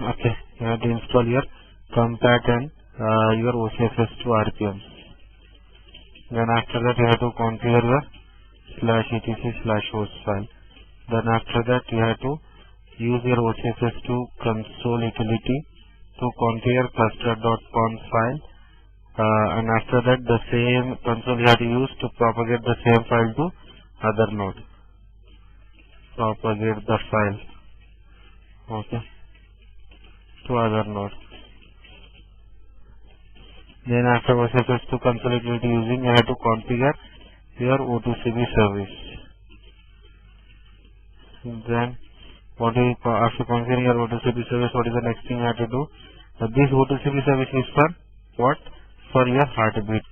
Okay, you have to install your compat and your OCFS2 RPMs. Then after that you have to configure your /etc/host file. Then after that you have to use your OCFS2 console utility to configure cluster.conf file, and after that the same console you have to use to propagate the same file to other node. Propagate the file, okay, to other node. Then after OCFS2 console utility using, you have to configure your O2CB service. Then after configuring your O2CB service, what is the next thing you have to do? This O2CB service is for what? For your heartbeat.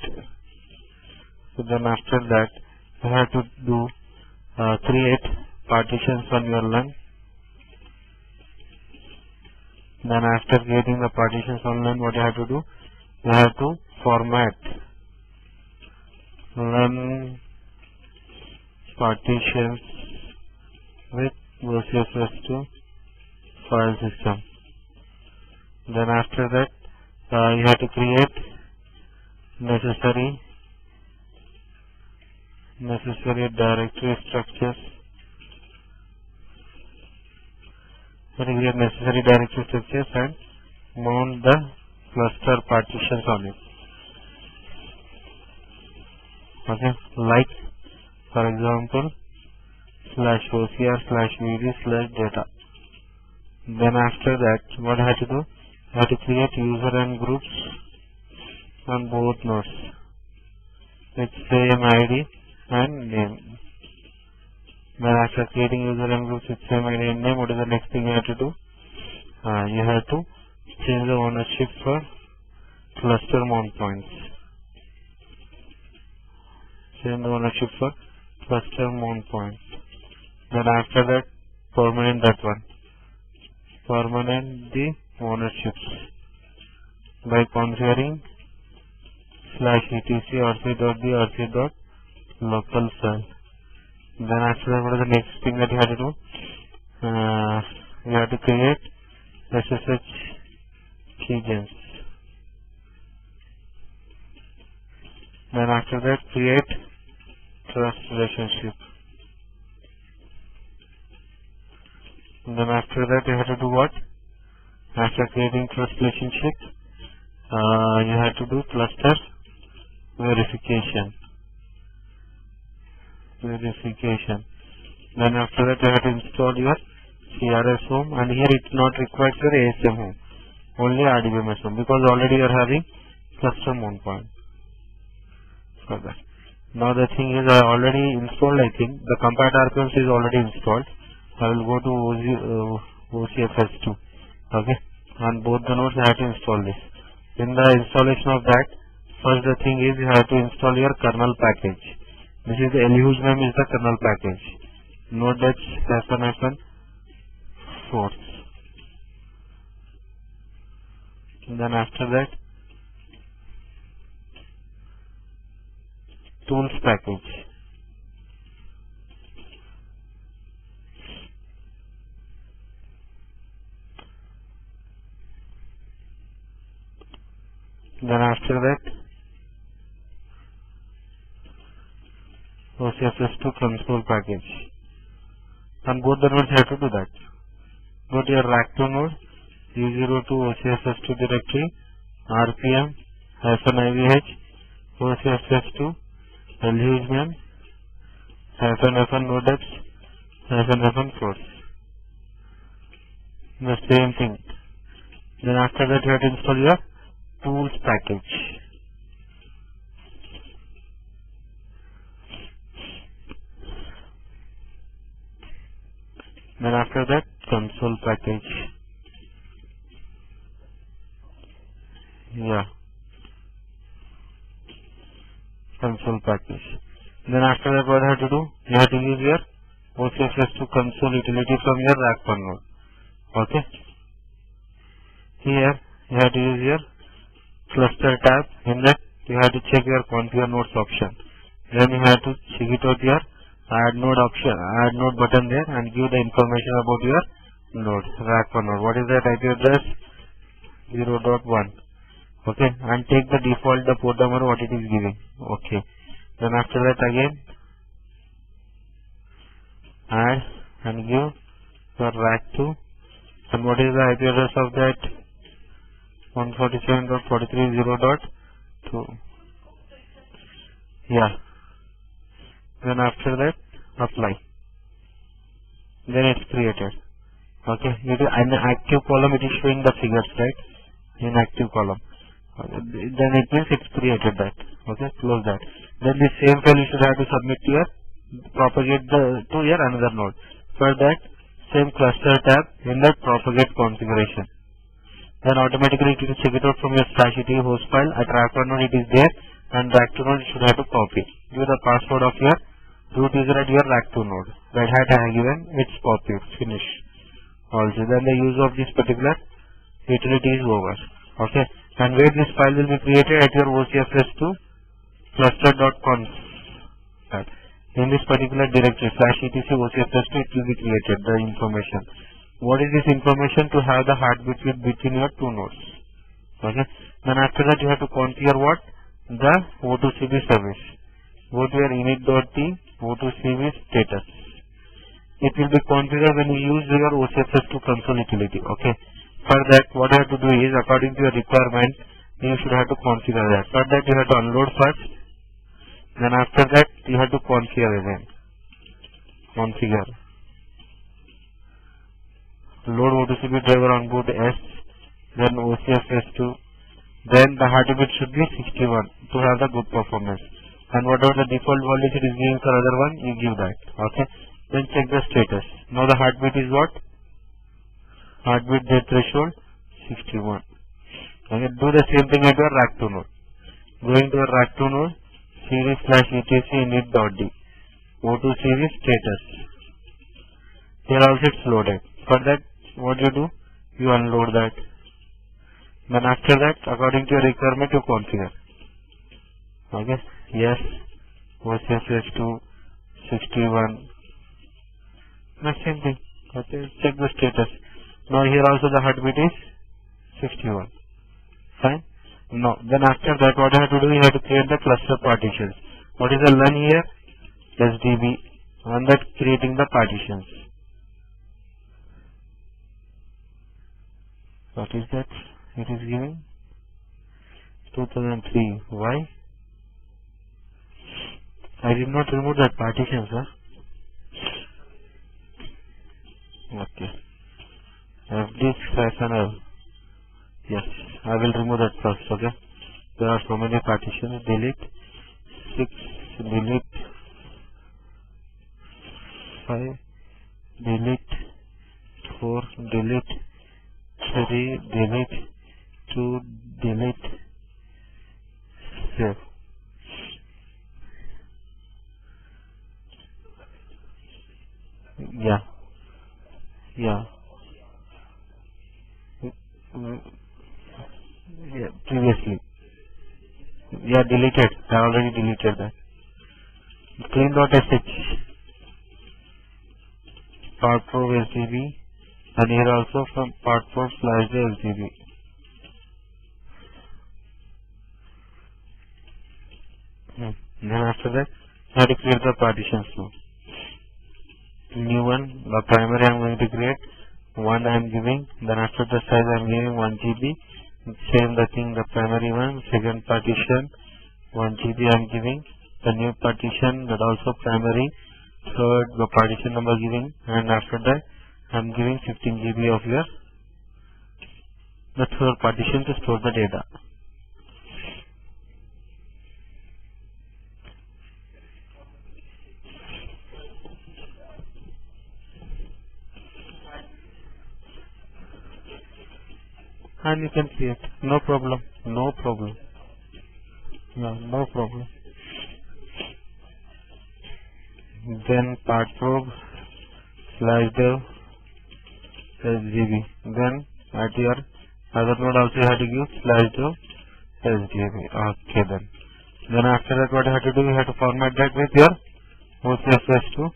So then after that you have to do create partitions on your LAN. Then after creating the partitions on LAN, what you have to do? You have to format LAN partitions with OCFS2 file system. Then after that you have to create necessary directory structures. And mount the cluster partitions on it. Okay, like for example /ocr/vd/data. Then after that what I have to do? I have to create user and groups on both nodes with same ID and name. Then after creating user and groups with same ID and name, what is the next thing you have to do? You have to change the ownership for cluster mount points. Change the ownership for cluster mount points. Then after that permanent that one. Permanent the ownerships by configuring /etc rc.the/rc.local cell. Then after that, what is the next thing that you have to do? You have to create SSH keygens. Then after that, create trust relationship. Then after that, you have to do what? After creating trust relationship, you have to do cluster verification. Then after that, you have to install your CRS home, and here it's not required for ASM home, only RDBMS home, because already you are having cluster mount point for that. Now the thing is, I already installed, I think the compat RPMs is already installed. I will go to OCFS2. Okay, on both the nodes I have to install this. In the installation of that, first the thing is you have to install your kernel package. This is the whose name is the kernel package. node-force. Then after that, tools package. Then after that, OCFS2 console package. And both the nodes have to do that. Go to your RAC2 node, U02 OCFS2 directory, RPM -IVH OCFS2 LUSEman -FN nodeps -FN source. The same thing. Then after that, you have to install your tools package. Then after that, console package. Console package. Then after that, what I have to do? You have to use your OCFS2 console utility from your RAC1 node. Okay. Here you have to use your cluster tab. In that you have to check your configure nodes option. Then you have to check it out your add node option, add node button there, and give the information about your node, rack1 node. What is that IP address? 0.1. Okay, and take the default, the port number, what it is giving. Okay, then after that again add and give your rack2. And what is the IP address of that? 147.43.0.2. Yeah. Then after that, apply. Then it's created. Okay. It is an active column. It is showing the figures, right? In active column. Then it means it's created that. Okay. Close that. Then the same file you should have to submit to your propagate to your another node. For that, same cluster tab in that propagate configuration. Then automatically it will check it out from your /etc host file. At rack1 node it is there, and rack2 node you should have to copy. Give the password of your root user at your rack2 node. Red hat I have given, it's copied, finish. Also, then the use of this particular utility is over. Okay, and where this file will be created at your OCFS2 cluster.conf. In this particular directory /etc OCFS2 it will be created, the information. What is this information? To have the heartbeat between your two nodes. Okay. Then after that you have to configure what? The O2CB service. Go to your init.t O2CB status. It will be configured when you use your OCFS2 console utility. Okay. For that, what you have to do is, according to your requirement, you should have to configure that. For that, you have to unload first. Then after that, you have to configure again. Configure. Load O2CB driver on board S. Then OCFS2. Then the heartbeat should be 61 to have the good performance. And whatever the default voltage it is giving for other one, you give that. Okay. Then check the status. Now the heartbeat is what? Heartbeat dead threshold 61. Okay. Do the same thing at your rack2 node. Going to your rack2 node, cd/etc init.d O2CB status. Here also it's loaded. For that, what you do? You unload that. Then after that, according to your requirement, you configure. Okay. Yes. OCFS2 61. Next same thing. Okay. Check the status. Now here also the heartbeat is 61. Fine. No. Then after that, what you have to do? You have to create the cluster partitions. What is the LUN here? SDB. On that, creating the partitions. What is that? It is giving 2003. Why? I did not remove that partition, sir. Okay. FD Yes, I will remove that first. Okay. There are so many partitions. Delete 6. Delete 5. Delete 4. Delete 3. Delete 2. Delete. Save. Yeah. Yeah. Yeah. Previously. Yeah, deleted. I already deleted that. Clean.sh. Part pro SDB. And here also from part pro/SDB. Then after that, I have to create the partitions too. New one, the primary I am going to create. One I am giving. Then after the size I am giving 1 GB. Same the thing, the primary one. Second partition 1 GB I am giving. The new partition, that also primary. Third, the partition number giving. And after that, I am giving 15 GB of your the third partition to store the data. And you can see it. No problem. No problem. No, no problem. Then part probe/dev SDB. Then at your other node also you have to give /dev SDB. Okay then. Then after that what you have to do? You have to format that with your OCFS2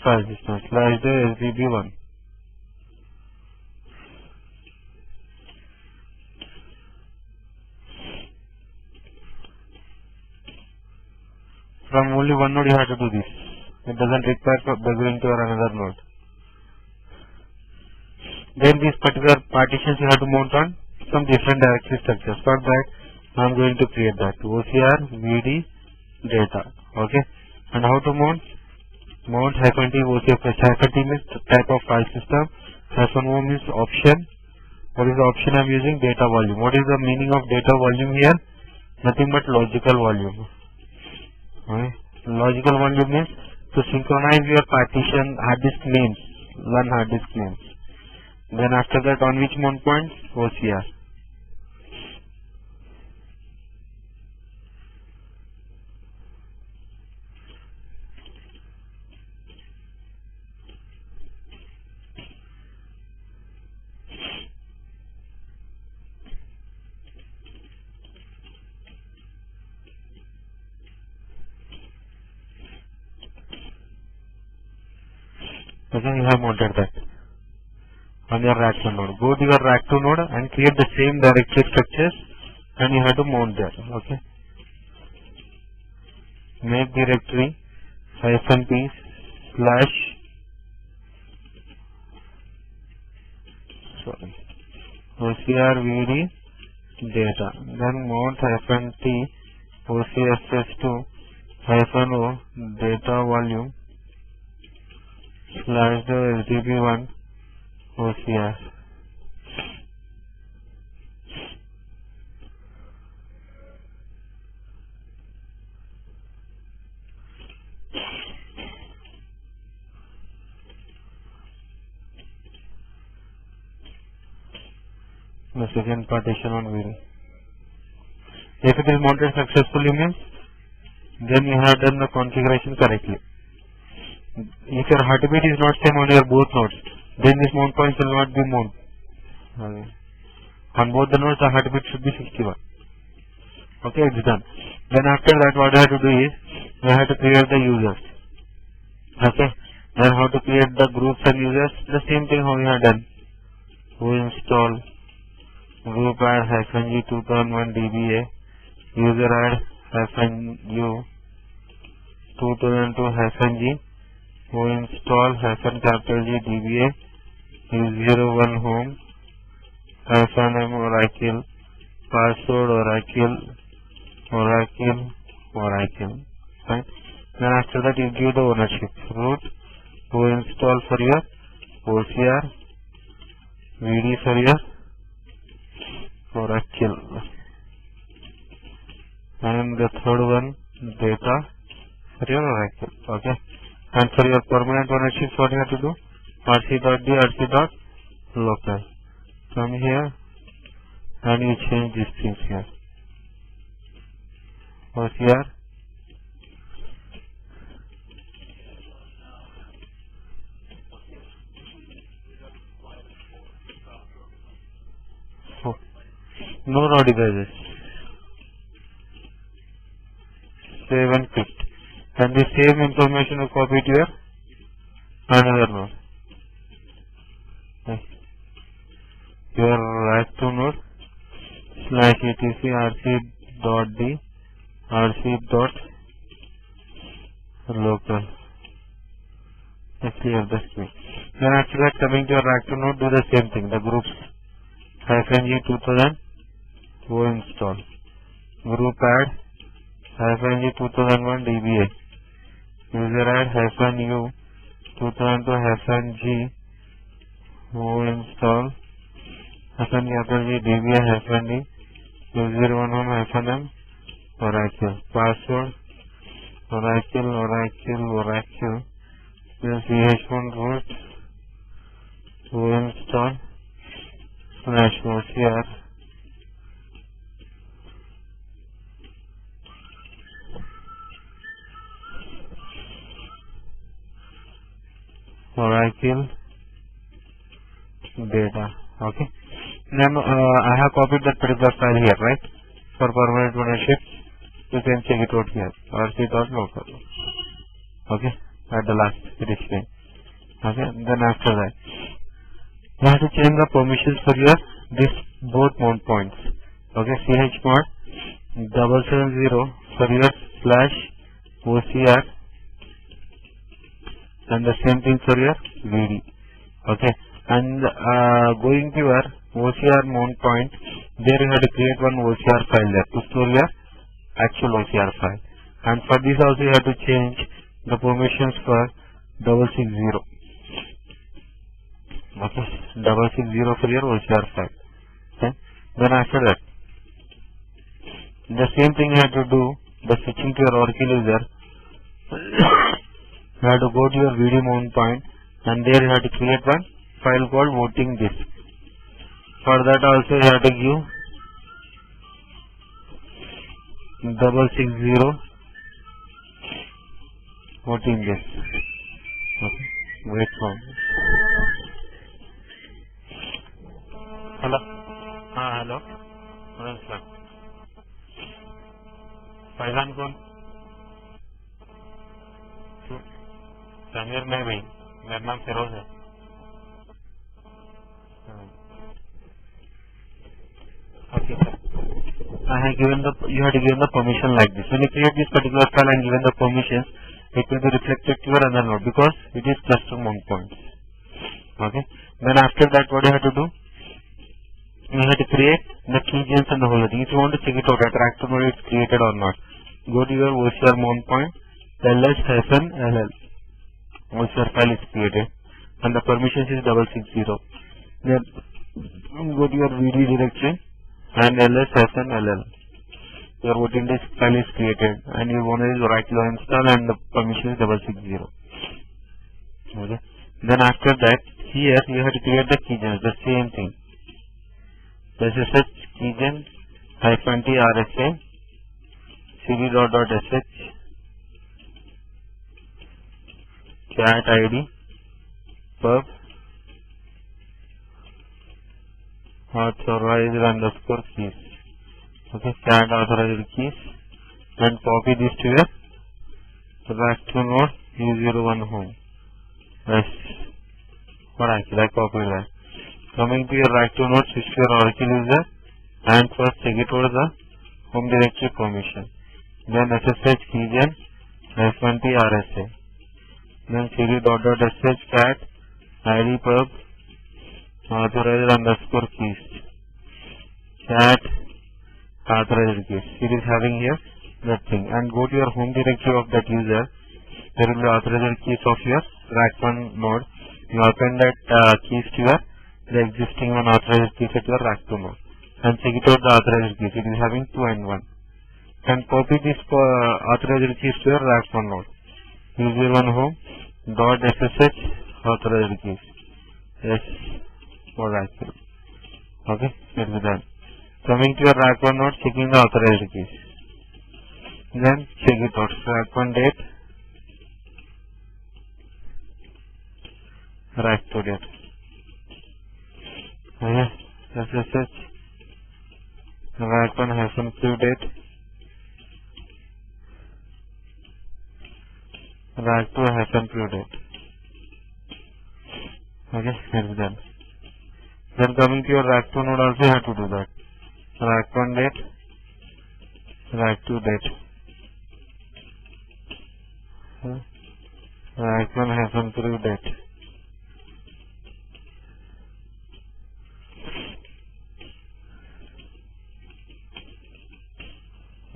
file system /dev SDB1. from only one node you have to do this. It doesn't require for going to another node. Then these particular partitions you have to mount on some different directory structures. For that, I am going to create that OCR VD data. Okay. And how to mount? Mount -t OCFS. -t means type of file system. -o means option. What is the option I am using? Data volume. What is the meaning of data volume here? Nothing but logical volume. Okay. Logical volume means to synchronize your partition hard disk names, one hard disk names. Then after that, on which mount point? OCR. Okay, you have mounted that on your RAC 2 node. Go to your RAC 2 node and create the same directory structures, and you have to mount there. Okay. Make directory -p slash OCR VD data. Then mount -t OCFS2 -o data volume slash the SDB1 OCR. The second partition on VD. If it is mounted successfully means then you have done the configuration correctly. If your heartbeat is not same on your both nodes, then this mount point will not be mounted. Okay. On both the nodes, the heartbeat should be 61. Okay, it's done. Then after that, what I have to do is, I have to create the users. Okay. Then how to create the groups and users? The same thing how we have done. We install group add -g 2001 DBA, user add -u 2002 -g, we install -G DBA, U01 home, -m Oracle, password Oracle. Fine. Then after that you give the ownership. Root, who install for your OCR, VD for your Oracle. And the third one, data for your Oracle. Okay. And for your permanent ownership, what you have to do? rc.d, rc.local. Come here and you change these things here. OCR. Oh. No raw devices. Save and quit. And the same information you copy to your another node. Okay. Your RAC 2 node /etc rc.d rc.local. Clear the screen. Then after that, coming to your RAC 2 node, do the same thing. The groups -g 2000 go install. Group add -g 2001 DBA. User add -u 2002 -g who install -G DBA -d U01 home -m Oracle. Password Oracle. Then ch1 root who install /OCR. Oracle data. Okay. Then I have copied that particular file here, right? For permanent ownership, you can check it out here. rc.local. Okay. At the last, it is fine. Okay. Then after that, you have to change the permissions for your this both mount points. Okay. chmod 770 for your OCR, and the same thing for your VD. Okay, and going to your OCR mount point, there you have to create one OCR file there to store your actual OCR file. And for this also you have to change the permissions for 660. Okay, 660 for your OCR file. Okay, then after that, the same thing you have to do by switching to your Oracle user. You have to go to your VD mount point, and there you have to create one file called voting disk. For that also you have to give 660 voting disk. Okay, wait for me. Hello. Hello. Sir. पहचान कौन? समीर नहीं भाई, मेरा नाम फिरोज है. Okay, sir. I have given you have given the permission like this. When you create this particular file and given the permissions, it will be reflected to your other node because it is cluster mount point. Okay. Then after that, what you have to do? You have to create the keygens and the whole thing. If you want to check it out, attract to know it's created or not, go to your OCR mount point, ls-ll. OCR file is created and the permissions is 660. Then go to your VD directory and ls-ll. Your voting disk file is created and you want to right to install and the permission is 660. Okay. Then after that, here you have to create the keygens, the same thing. SSH keygen -t RSA cd.sh cat id pub authorized underscore keys. Okay, cat authorized keys, and copy this to your RAC2 node U01 home. Yes, what I copied that. Coming to your RAC2 node, switch to your Oracle user and first check it over the home directory permission. Then SSH keygen -t RSA. Then cd.sh cat id pub authorized underscore keys. Cat authorized keys. It is having here that thing. And go to your home directory of that user. There will be authorized keys of your RAC1 node. You open that keys to your the existing one authorized keys at your RAC2 node and check it out the authorized keys. It is having 2 and 1. And copy this authorized keys to your RAC1 node. U01 home .ssh authorized keys. Yes, for RAC2. Okay, it is done. Coming to your RAC1 node, checking the authorized keys. Then check it out. RAC1 date, RAC2 date. Okay, SSH RAC1 -q date, RAC2 -q date. Okay, it is done. Then coming to your RAC2 node also you have to do that. RAC1 date, RAC2 date, RAC1 -q date.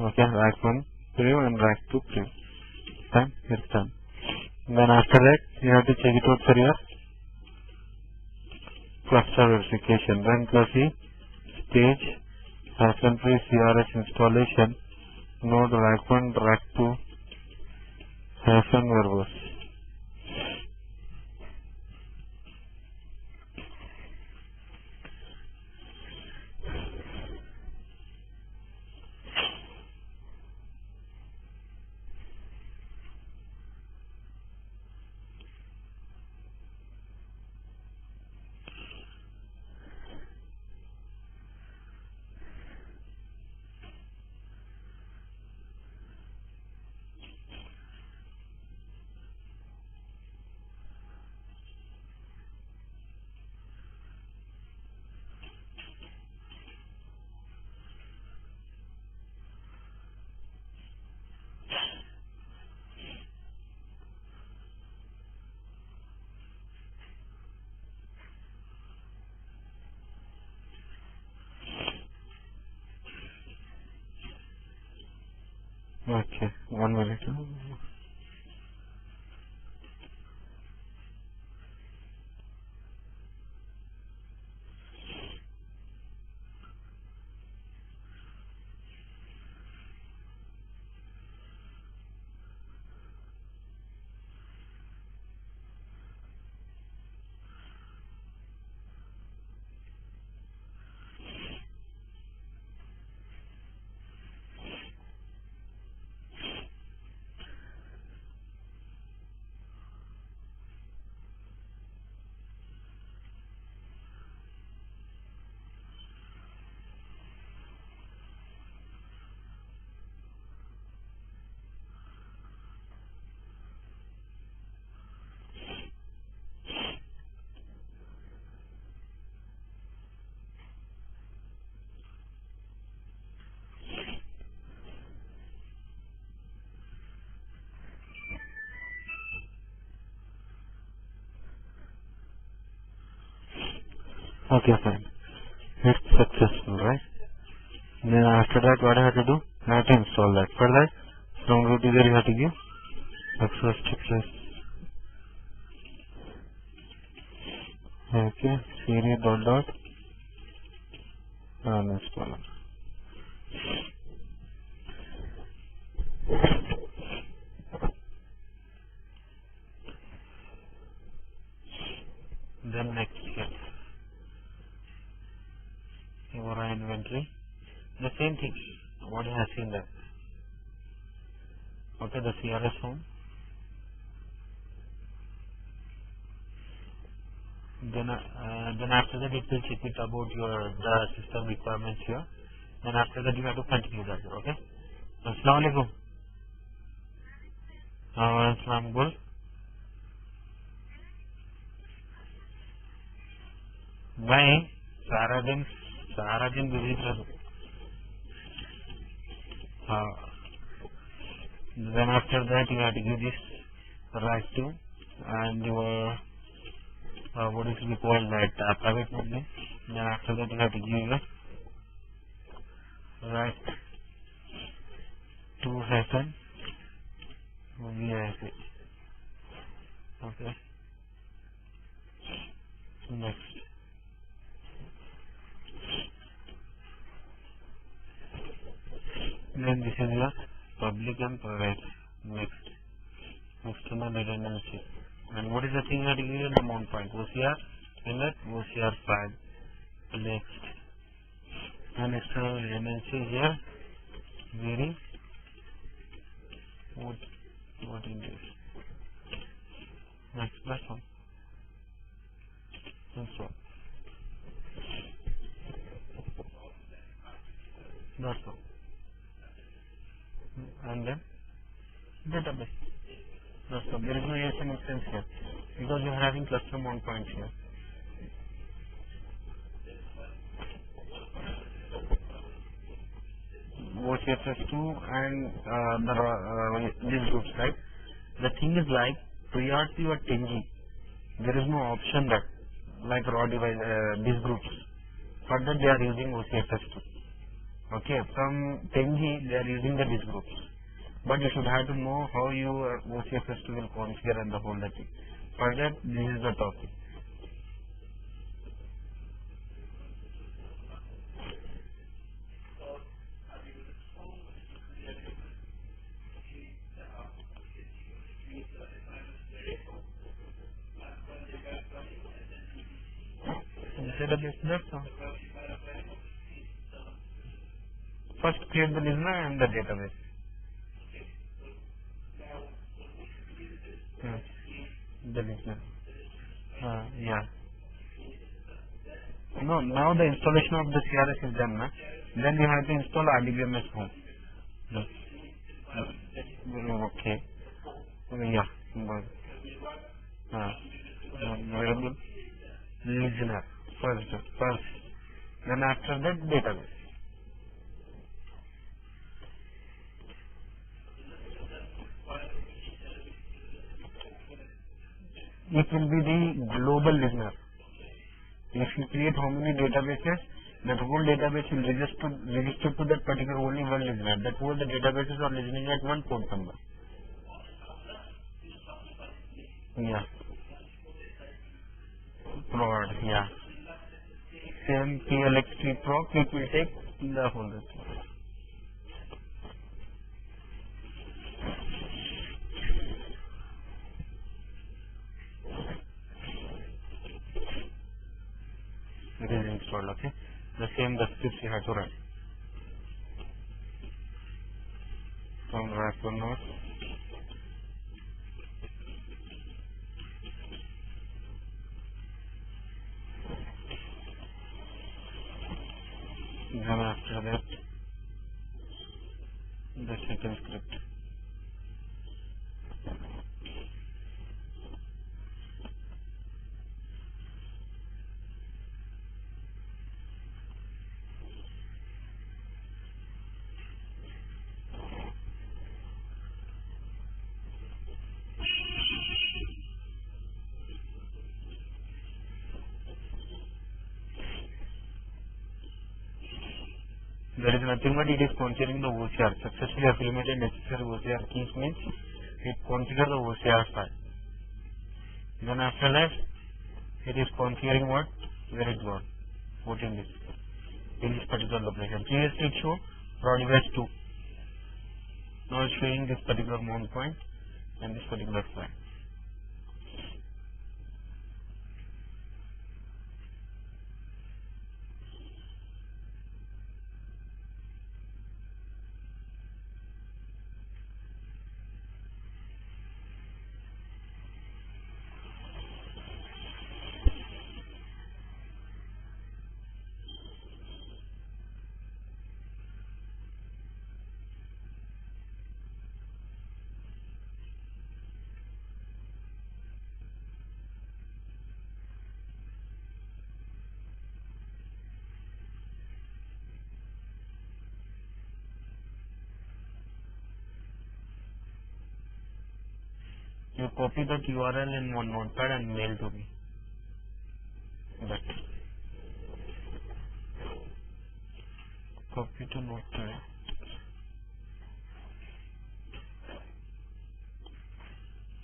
Okay, RAC1 preview and RAC2 preview. Done, it's done. Then after that, you have to check it out for your cluster verification. Run see stage -3 CRS installation node RAC1 RAC2 -verbose. Okay, 1 minute. Okay, fine. It's successful, right? Then after that, what I have to do? I have to install that. For that, from root user you have to give access. Okay, series dot uninstall. Then next step, your inventory. The same thing. What you have seen there. Okay, the CRS home. Then after that it will check it about the system requirements here. Then after that you have to continue that. Okay. Assalamualaikum. Assalam gul. मैं सारा दिन busy था. Then after that you have to give this RAC to and your what is we call that private name. Then after that you have to give the RAC to happen VIC. Okay. Next. Then this is your public and private. Next. External redundancy. And what is the thing that you give the mount point? OCR inlet, OCR 5. Next. And external redundancy here. Very what in this? Next, that's all. That's all. That's all. And then database. That's all. There is no ASM instance here because you are having cluster mount points here. OCFS2 and these groups, right? The thing is like prior to your 10G, there is no option that like raw device these groups. For that they are using OCFS2. Okay, from 10G they are using the these groups. But you should have to know how your OCFS2 will configure and the whole that thing. For that, this is the topic. Database, that's all. First create the listener and the database. The listener. Yeah. No, now the installation of the CRS is done. Na? Then you have to install RDBMS home. No. Okay. Yeah. Variable listener. First. Then after that database. It will be the global listener. If you create how many databases, That whole database will register to that particular only one listener. That whole the databases are listening at one port number. Yeah. Prod, yeah. Same PLX3 proc, it will take the whole thing. It is installed, okay. The same the scripts you have to run. From RAC to node. Then after that, the second script. There is nothing but it is configuring the OCR. Successfully acclimated necessary OCR keys means it configures the OCR file. Then after that, it is configuring what? Where it got. Put in this particular location. Previously it showed raw device 2. Now it's showing this particular mount point and this particular file. You copy that URL in one notepad and mail to me. That. Copy to notepad.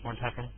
What happened?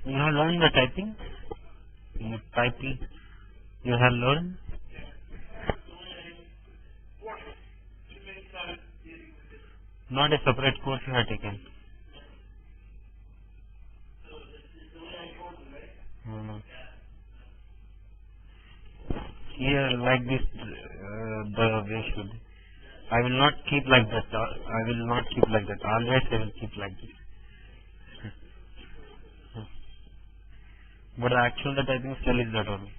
You have learned the typing? Typing you have learned? Not a separate course you have taken. Hmm. Here like this the way should. I will not keep like that. I will not keep like that. Always I will keep like this. But the actual the typing style is that only.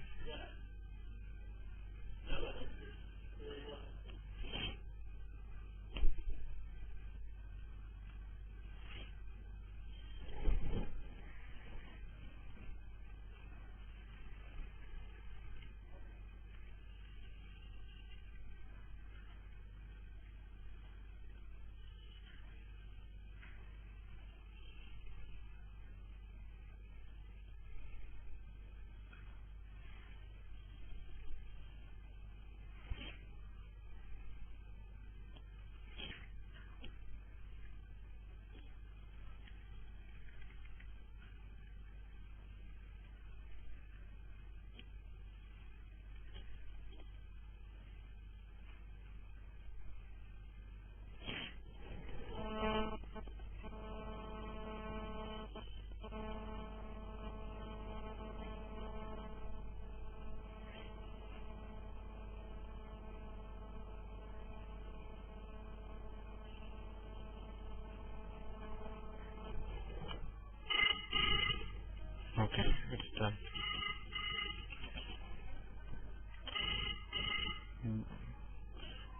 Okay, it's done.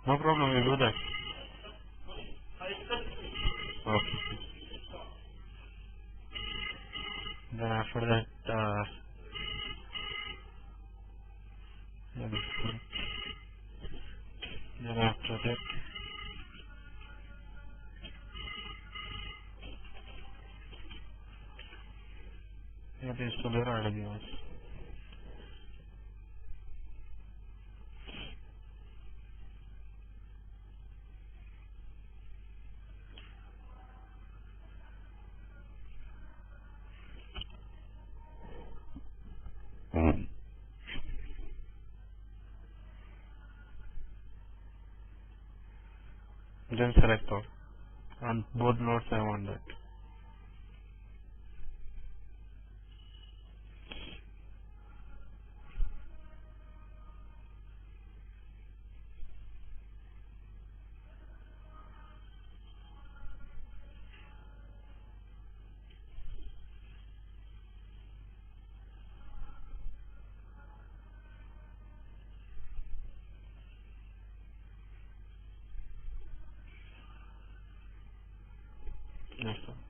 No problem, we do that. Okay. Then after that, let me see. Then after that, it is to their RWS. Then select all. On both nodes I want that. Yes, sir.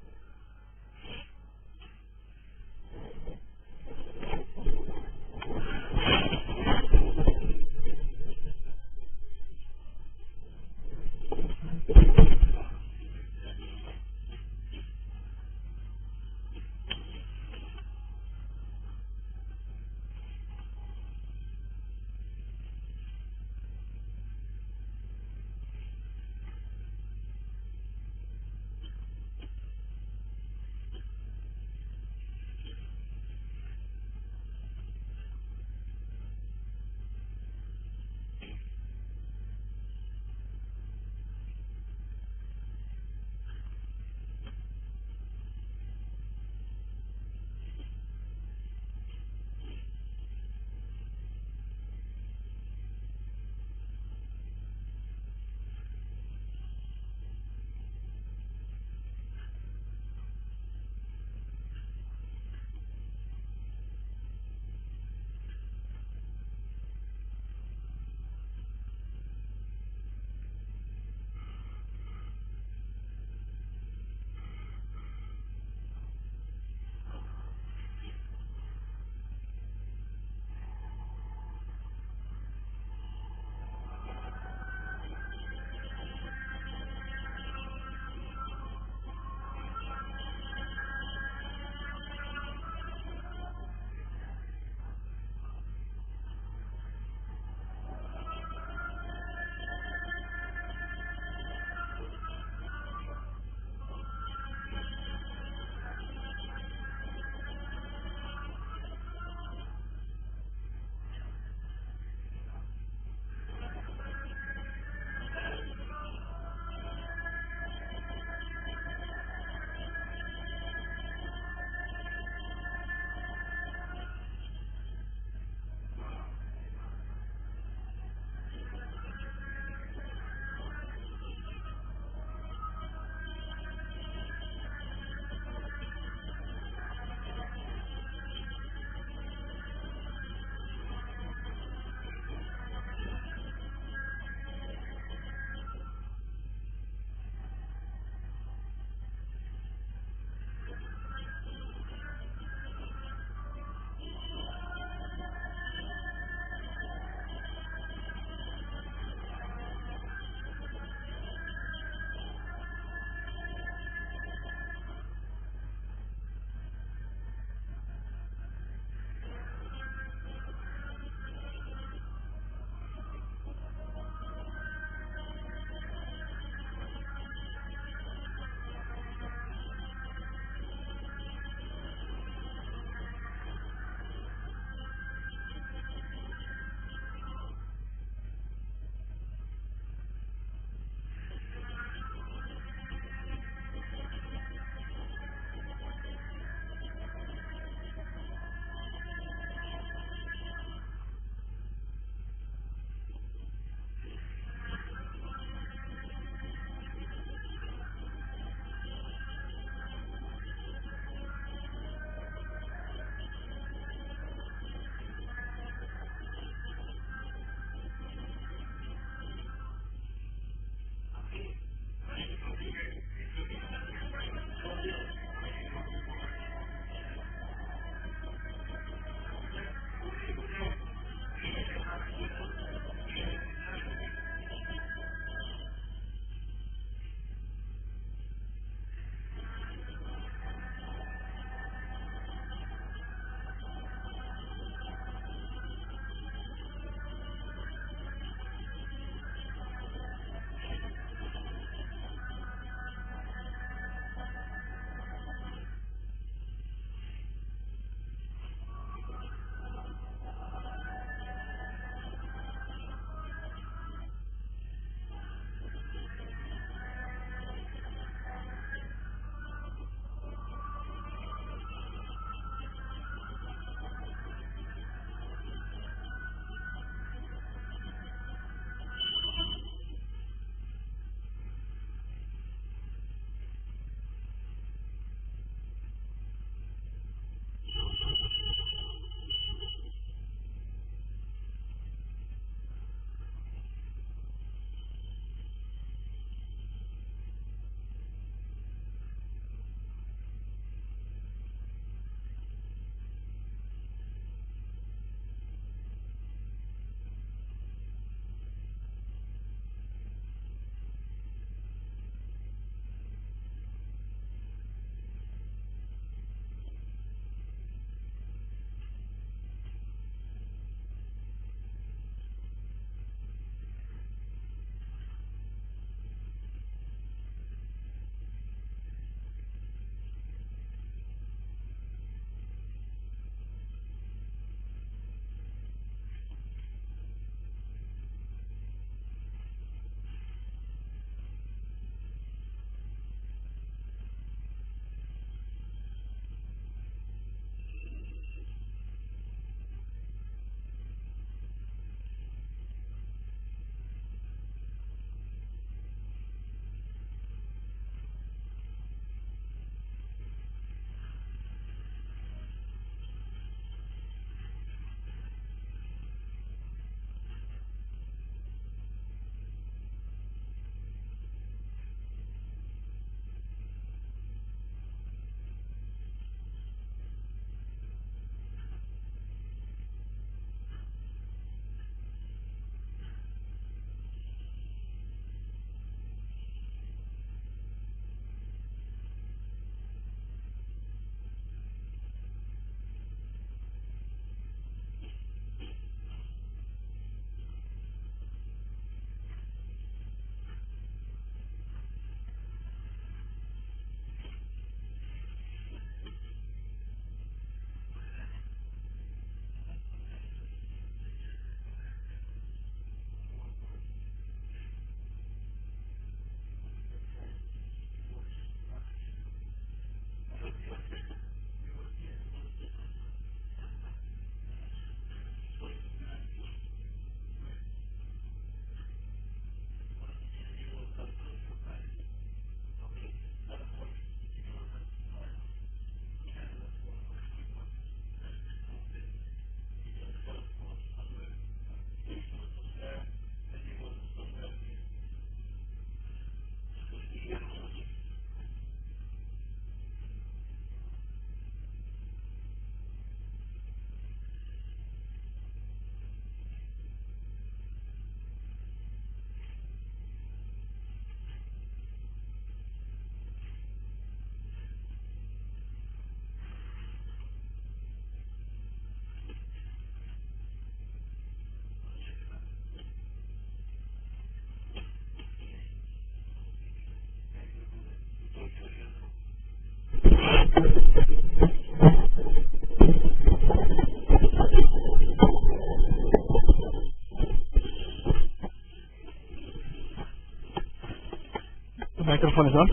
microphone is on.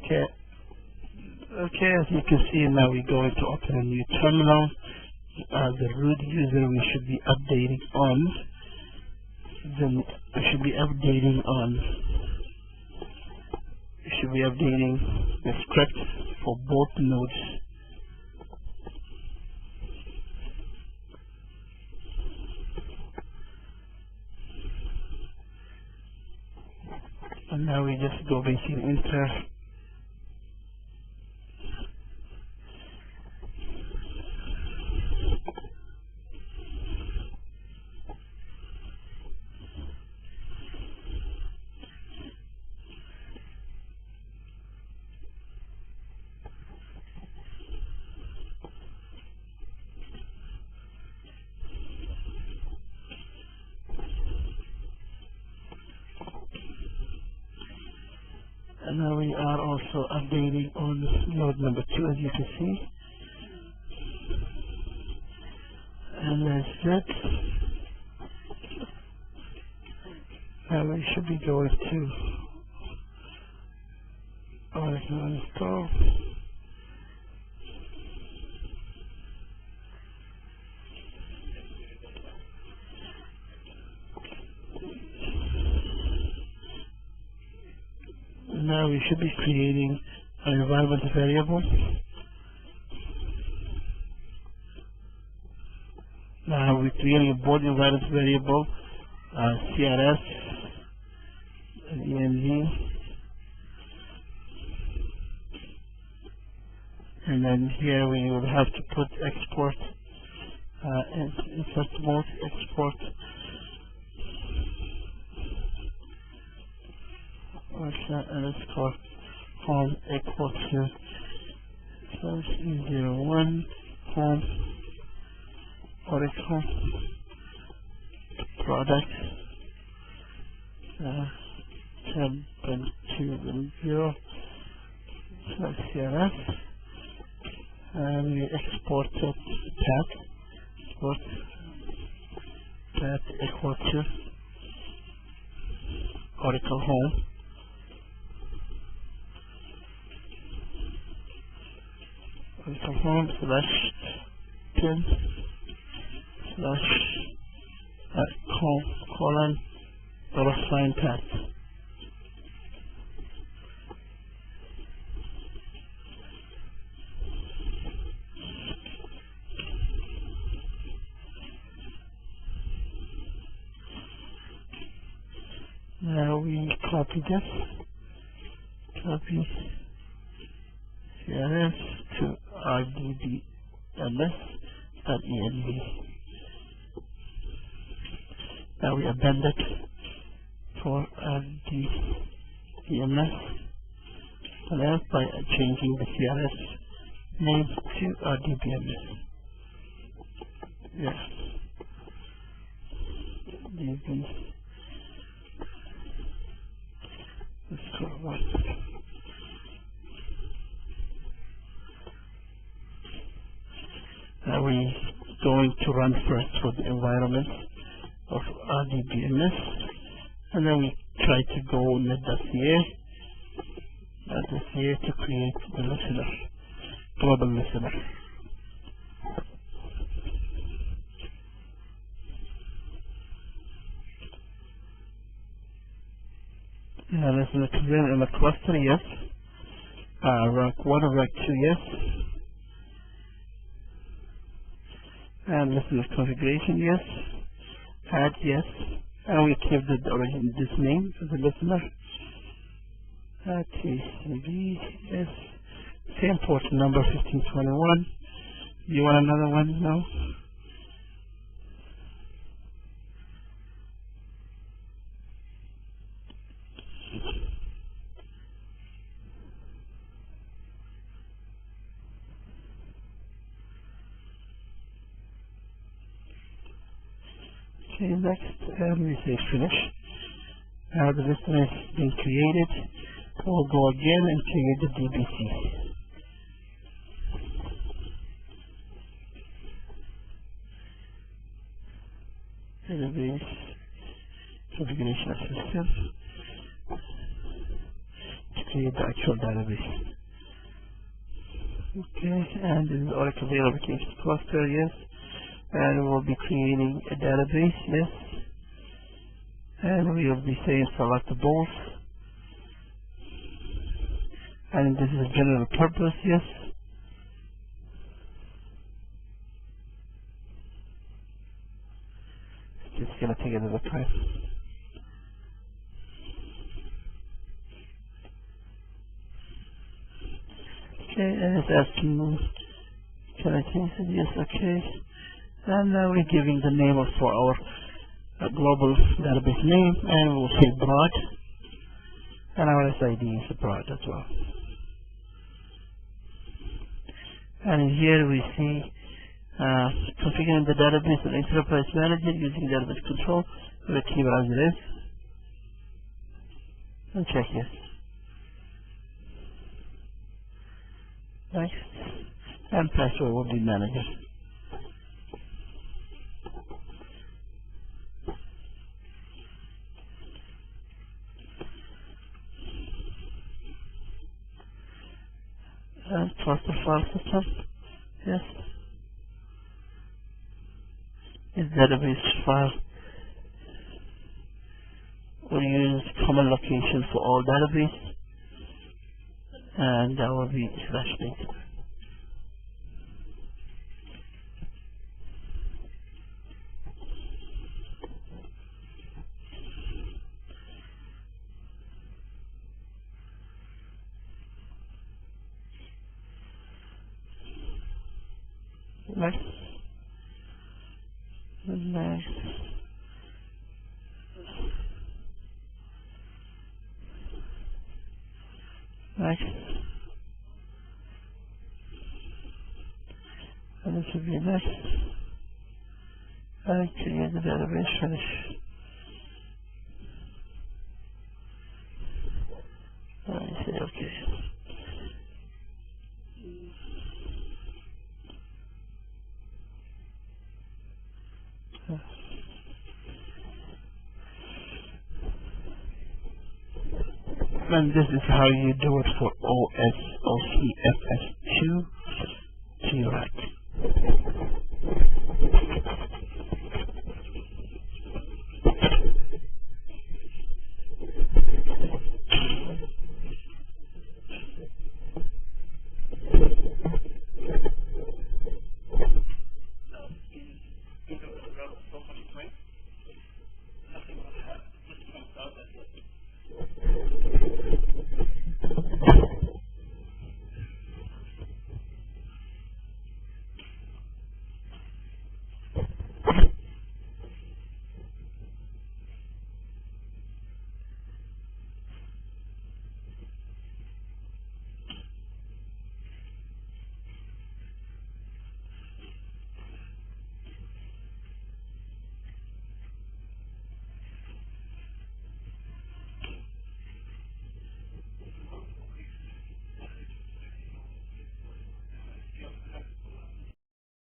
Okay. Okay, as you can see now we're going to open a new terminal. As the root user we should be updating on the script for both nodes. And now we just go basically enter. And now we are also updating on node number 2, as you can see. And that's it. Now we should be going to original install. Now we should be creating an environment variable. Now we're creating a board environment variable, CRS, ENV, and then here we will have to put export, insert mode, export. Underscore home equal to /E01 home Oracle product 7.2.0 /CRF, and we export it path, export path equal to Oracle home. Oracle home /pin colon $sign path. Now we copy this, copy CRS to rdbms.env. Now we append it for rdbms by changing the CRS name to rdbms. Yeah. DB. Let's go one. Now we're going to run first for the environment of rdbms, and then we try to go net.ca to create the listener, global listener. Now listener to run in a cluster, yes. RAC 1 or RAC 2, yes. And listener configuration, yes. Add, yes. And we keep the origin, this name for the listener. TCB, yes. Same port number 1521. You want another one? No? Okay, next, we say finish. Now the listener has been created. We'll go again and create the DBC. Database configuration of system to create the actual database. Okay, and this is Oracle Data Application Cluster, yes. And we'll be creating a database, yes. And we will be saying select both. And this is a general purpose, yes. It's gonna take a little time. Okay, and it's asking me, can I change it? Yes, okay. And now we're giving the name for our global database name, and we'll say broad, and our SID is broad as well. And here we see configuring the database and enterprise manager using database control. We'll keep it as it is, and check yes. Next, and password will be manager. And cluster file system, yes. Is database file. We use common location for all database, and that will be /data. Next. Next. Next. And this will be next. And create the database, finish. And I say okay. And this is how you do it for OCFS2 to RAC.